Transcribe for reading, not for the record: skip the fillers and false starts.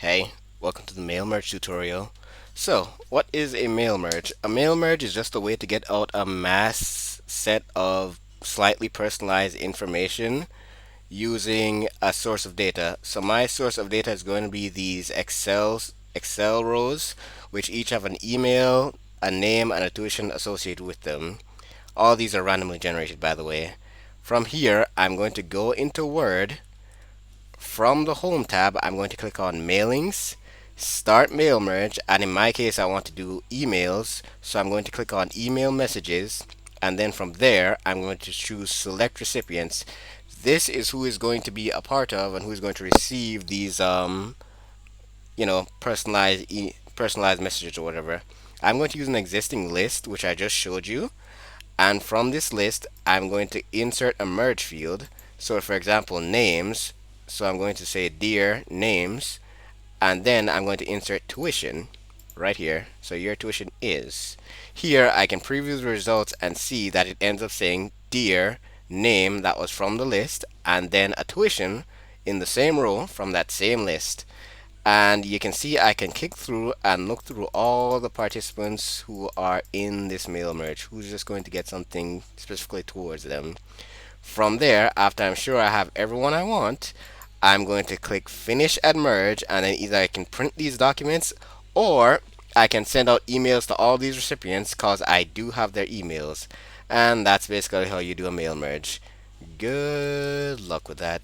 Hey, welcome to the mail merge tutorial. So, what is a mail merge? A mail merge is just a way to get out a mass set of slightly personalized information using a source of data. So my source of data is going to be these Excel rows, which each have an email, a name, and a tuition associated with them. All these are randomly generated, by the way. From here, I'm going to go into Word. From the Home tab, I'm going to click on Mailings, Start Mail Merge, and in my case, I want to do emails, so I'm going to click on Email Messages, and then from there, I'm going to choose Select Recipients. This is who is going to be a part of and who is going to receive these, personalized messages or whatever. I'm going to use an existing list, which I just showed you, and from this list, I'm going to insert a merge field. So for example, names. So I'm going to say dear names, and then I'm going to insert tuition right here. So your tuition is. Here I can preview the results and see that it ends up saying dear name that was from the list, and then a tuition in the same row from that same list. And you can see I can click through and look through all the participants who are in this mail merge, who's just going to get something specifically towards them. From there, after I'm sure I have everyone I want, I'm going to click finish and merge, and then either I can print these documents or I can send out emails to all these recipients because I do have their emails. And that's basically how you do a mail merge. Good luck with that.